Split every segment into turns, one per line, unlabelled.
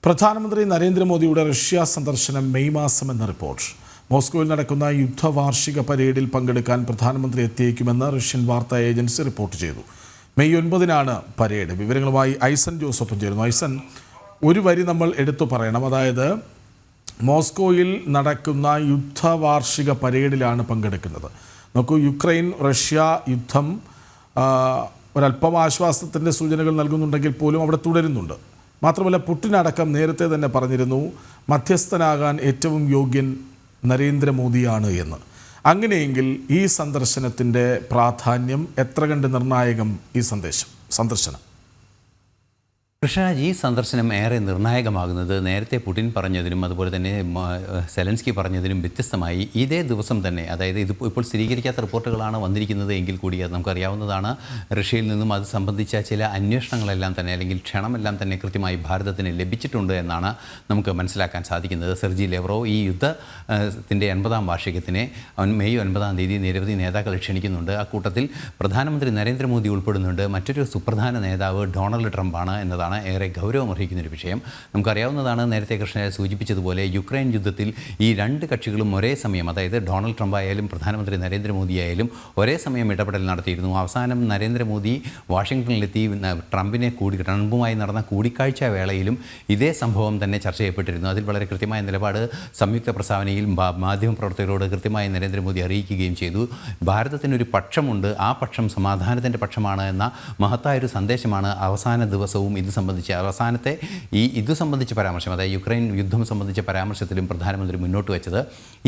പ്രധാനമന്ത്രി നരേന്ദ്രമോദിയുടെ റഷ്യ സന്ദർശനം മെയ് മാസം എന്ന റിപ്പോർട്ട്. മോസ്കോയിൽ നടക്കുന്ന യുദ്ധവാർഷിക പരേഡിൽ പങ്കെടുക്കാൻ പ്രധാനമന്ത്രി എത്തിയേക്കുമെന്ന് റഷ്യൻ വാർത്താ ഏജൻസി റിപ്പോർട്ട് ചെയ്തു. മെയ് 9-നാണ് പരേഡ്. വിവരങ്ങളുമായി ഐസൻ ജോസഫും ചേരുന്നു. ഐസൻ, ഒരു വരി നമ്മൾ എടുത്തു പറയണം. അതായത് മോസ്കോയിൽ നടക്കുന്ന യുദ്ധവാർഷിക പരേഡിലാണ് പങ്കെടുക്കുന്നത്. നോക്കൂ, യുക്രൈൻ റഷ്യ യുദ്ധം ഒരല്പം ആശ്വാസത്തിൻ്റെ സൂചനകൾ നൽകുന്നുണ്ടെങ്കിൽ പോലും അവിടെ തുടരുന്നുണ്ട്. മാത്രമല്ല, പുടിൻ അടക്കം നേരത്തെ തന്നെ പറഞ്ഞിരുന്നു മധ്യസ്ഥനാകാൻ ഏറ്റവും യോഗ്യൻ നരേന്ദ്രമോദിയാണ് എന്ന്. അങ്ങനെയെങ്കിൽ ഈ സന്ദർശനത്തിൻ്റെ പ്രാധാന്യം എത്ര കണ്ട് നിർണായകം ഈ സന്ദർശനം?
കൃഷ്ണരാജ്, ഈ സന്ദർശനം ഏറെ നിർണായകമാകുന്നത് നേരത്തെ പുടിൻ പറഞ്ഞതിനും അതുപോലെ തന്നെ സെലൻസ്കി പറഞ്ഞതിനും വ്യത്യസ്തമായി ഇതേ ദിവസം തന്നെ, അതായത് ഇപ്പോൾ സ്ഥിരീകരിക്കാത്ത റിപ്പോർട്ടുകളാണ് വന്നിരിക്കുന്നത് എങ്കിൽ കൂടി അത് നമുക്കറിയാവുന്നതാണ്, റഷ്യയിൽ നിന്നും അത് സംബന്ധിച്ച ചില അന്വേഷണങ്ങളെല്ലാം തന്നെ അല്ലെങ്കിൽ ക്ഷണമെല്ലാം തന്നെ കൃത്യമായി ഭാരതത്തിന് ലഭിച്ചിട്ടുണ്ട് എന്നാണ് നമുക്ക് മനസ്സിലാക്കാൻ സാധിക്കുന്നത്. സെർജി ലേവ്റോവ് ഈ യുദ്ധത്തിൻ്റെ 80-ാം വാർഷികത്തിന് മെയ് 9-ാം തീയതി നിരവധി നേതാക്കളെ ക്ഷണിക്കുന്നുണ്ട്. അക്കൂട്ടത്തിൽ പ്രധാനമന്ത്രി നരേന്ദ്രമോദി ഉൾപ്പെടുന്നുണ്ട്. മറ്റൊരു സുപ്രധാന നേതാവ് ഡൊണാൾഡ് ട്രംപാണ് എന്നതാണ് ഏറെ ഗൗരവമർഹിക്കുന്നൊരു വിഷയം. നമുക്കറിയാവുന്നതാണ്, നേരത്തെ കൃഷ്ണനെ സൂചിപ്പിച്ചതുപോലെ യുക്രൈൻ യുദ്ധത്തിൽ ഈ രണ്ട് കക്ഷികളും ഒരേ സമയം, അതായത് ഡൊണാൾഡ് ട്രംപ് ആയാലും പ്രധാനമന്ത്രി നരേന്ദ്രമോദി ആയാലും ഒരേ സമയം ഇടപെടൽ നടത്തിയിരുന്നു. അവസാനം നരേന്ദ്രമോദി വാഷിംഗ്ടണിലെത്തി ട്രംപുമായി നടന്ന കൂടിക്കാഴ്ച വേളയിലും ഇതേ സംഭവം തന്നെ ചർച്ച ചെയ്യപ്പെട്ടിരുന്നു. അതിൽ വളരെ കൃത്യമായ നിലപാട് സംയുക്ത പ്രസ്താവനയിൽ മാധ്യമപ്രവർത്തകരോട് കൃത്യമായി നരേന്ദ്രമോദി അറിയിക്കുകയും ചെയ്തു. ഭാരതത്തിനൊരു പക്ഷമുണ്ട്, ആ പക്ഷം സമാധാനത്തിൻ്റെ പക്ഷമാണ് എന്ന മഹത്തായൊരു സന്ദേശമാണ് അവസാന ദിവസവും ഇത് സംബന്ധിച്ച പരാമർശം, അതായത് യുക്രൈൻ യുദ്ധം സംബന്ധിച്ച പരാമർശത്തിലും പ്രധാനമന്ത്രി മുന്നോട്ട് വെച്ചത്.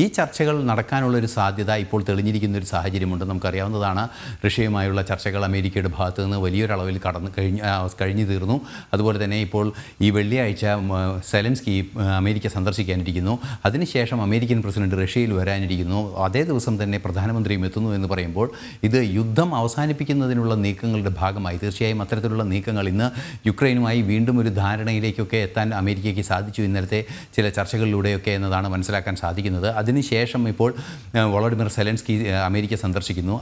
ഈ ചർച്ചകൾ നടക്കാനുള്ളൊരു സാധ്യത ഇപ്പോൾ തെളിഞ്ഞിരിക്കുന്ന ഒരു സാഹചര്യമുണ്ട്. നമുക്കറിയാവുന്നതാണ്, റഷ്യയുമായുള്ള ചർച്ചകൾ അമേരിക്കയുടെ ഭാഗത്തു നിന്ന് വലിയൊരളവിൽ കഴിഞ്ഞു തീർന്നു. അതുപോലെ തന്നെ ഇപ്പോൾ ഈ വെള്ളിയാഴ്ച സെലൻസ്കി അമേരിക്ക സന്ദർശിക്കാനിരിക്കുന്നു. അതിനുശേഷം അമേരിക്കൻ പ്രസിഡന്റ് റഷ്യയിൽ വരാനിരിക്കുന്നു. അതേ ദിവസം തന്നെ പ്രധാനമന്ത്രിയും എത്തുന്നു എന്ന് പറയുമ്പോൾ ഇത് യുദ്ധം അവസാനിപ്പിക്കുന്നതിനുള്ള നീക്കങ്ങളുടെ ഭാഗമായി തീർച്ചയായും അത്തരത്തിലുള്ള നീക്കങ്ങൾ ഇന്ന് യുക്രൈനുമായി വീണ്ടും ഒരു ധാരണയിലേക്കൊക്കെ എത്താൻ അമേരിക്കയ്ക്ക് സാധിച്ചു ഇന്നലത്തെ ചില ചർച്ചകളിലൂടെയൊക്കെ എന്നതാണ് മനസ്സിലാക്കാൻ സാധിക്കുന്നത്. അതിനുശേഷം ഇപ്പോൾ വോളോഡിമിർ സെലൻസ്കി അമേരിക്ക സന്ദർശിക്കുന്നു.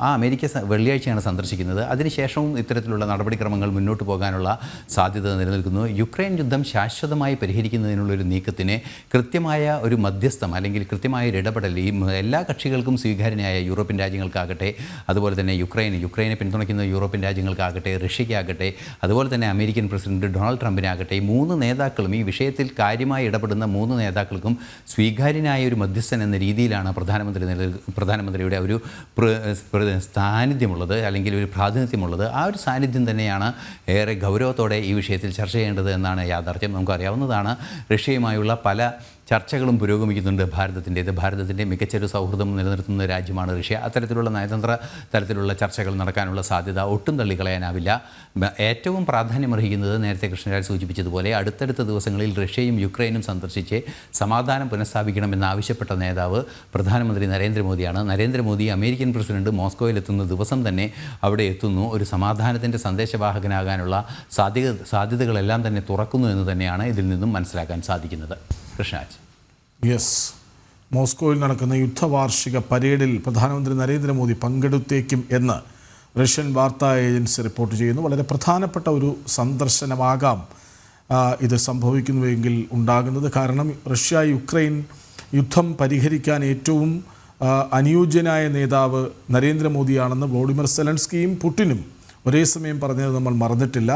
വെള്ളിയാഴ്ചയാണ് സന്ദർശിക്കുന്നത്. അതിനുശേഷവും ഇത്തരത്തിലുള്ള നടപടിക്രമങ്ങൾ മുന്നോട്ട് പോകാനുള്ള സാധ്യത നിലനിൽക്കുന്നു. യുക്രൈൻ യുദ്ധം ശാശ്വതമായി പരിഹരിക്കുന്നതിനുള്ളൊരു നീക്കത്തിന് കൃത്യമായ ഒരു മധ്യസ്ഥം അല്ലെങ്കിൽ കൃത്യമായ ഒരു ഇടപെടൽ ഈ എല്ലാ കക്ഷികൾക്കും സ്വീകാര്യനായ യൂറോപ്യൻ രാജ്യങ്ങൾക്കാകട്ടെ, അതുപോലെ തന്നെ യുക്രൈനെ പിന്തുണയ്ക്കുന്ന യൂറോപ്യൻ രാജ്യങ്ങൾക്കാകട്ടെ, റഷ്യയ്ക്കാകട്ടെ, അതുപോലെ തന്നെ അമേരിക്കൻ പ്രസിഡന്റ് ഡൊണാൾഡ് ട്രംപിനാകട്ടെ, ഈ മൂന്ന് നേതാക്കളും, ഈ വിഷയത്തിൽ കാര്യമായി ഇടപെടുന്ന മൂന്ന് നേതാക്കൾക്കും സ്വീകാര്യനായ ഒരു മധ്യസ്ഥൻ എന്ന രീതിയിലാണ് പ്രധാനമന്ത്രിയുടെ ഒരു സാന്നിധ്യമുള്ളത് അല്ലെങ്കിൽ ഒരു പ്രാതിനിധ്യമുള്ളത്. ആ ഒരു സാന്നിധ്യം തന്നെയാണ് ഏറെ ഗൗരവത്തോടെ ഈ വിഷയത്തിൽ ചർച്ച ചെയ്യേണ്ടത് എന്നാണ് യാഥാർത്ഥ്യം. നമുക്കറിയാവുന്നതാണ്, റഷ്യയുമായുള്ള പല ചർച്ചകളും പുരോഗമിക്കുന്നുണ്ട്. ഭാരതത്തിൻ്റെ മികച്ചൊരു സൗഹൃദം നിലനിർത്തുന്ന രാജ്യമാണ് റഷ്യ. അത്തരത്തിലുള്ള നയതന്ത്ര തലത്തിലുള്ള ചർച്ചകൾ നടക്കാനുള്ള സാധ്യത ഒട്ടും തള്ളിക്കളയാനാവില്ല. ഏറ്റവും പ്രാധാന്യമർഹിക്കുന്നത് നേരത്തെ കൃഷ്ണരാജ് സൂചിപ്പിച്ചതുപോലെ അടുത്തടുത്ത ദിവസങ്ങളിൽ റഷ്യയും യുക്രൈനും സന്ദർശിച്ച് സമാധാനം പുനഃസ്ഥാപിക്കണമെന്നാവശ്യപ്പെട്ട നേതാവ് പ്രധാനമന്ത്രി നരേന്ദ്രമോദിയാണ്. നരേന്ദ്രമോദി അമേരിക്കൻ പ്രസിഡന്റ് മോസ്കോയിലെത്തുന്ന ദിവസം തന്നെ അവിടെ എത്തുന്നു. ഒരു സമാധാനത്തിൻ്റെ സന്ദേശവാഹകനാകാനുള്ള സാധ്യതകളെല്ലാം തന്നെ തുറക്കുന്നു എന്ന് തന്നെയാണ് ഇതിൽ നിന്നും മനസ്സിലാക്കാൻ സാധിക്കുന്നത്. കൃഷ്ണരാജ്,
യെസ്, മോസ്കോയിൽ നടക്കുന്ന യുദ്ധവാർഷിക പരേഡിൽ പ്രധാനമന്ത്രി നരേന്ദ്രമോദി പങ്കെടുത്തേക്കും എന്ന് റഷ്യൻ വാർത്താ ഏജൻസി റിപ്പോർട്ട് ചെയ്യുന്നു. വളരെ പ്രധാനപ്പെട്ട ഒരു സന്ദർശനമാകാം ഇത് സംഭവിക്കുന്നുവെങ്കിൽ ഉണ്ടാകുന്നത്. കാരണം റഷ്യ യുക്രൈൻ യുദ്ധം പരിഹരിക്കാൻ ഏറ്റവും അനുയോജ്യനായ നേതാവ് നരേന്ദ്രമോദിയാണെന്ന് വ്ളാഡിമിർ സെലൻസ്കിയും പുടിനും ഒരേ സമയം പറഞ്ഞത് നമ്മൾ മറന്നിട്ടില്ല.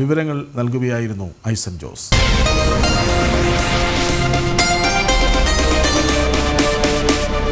വിവരങ്ങൾ നൽകുകയായിരുന്നു ഐസൻ ജോസ്.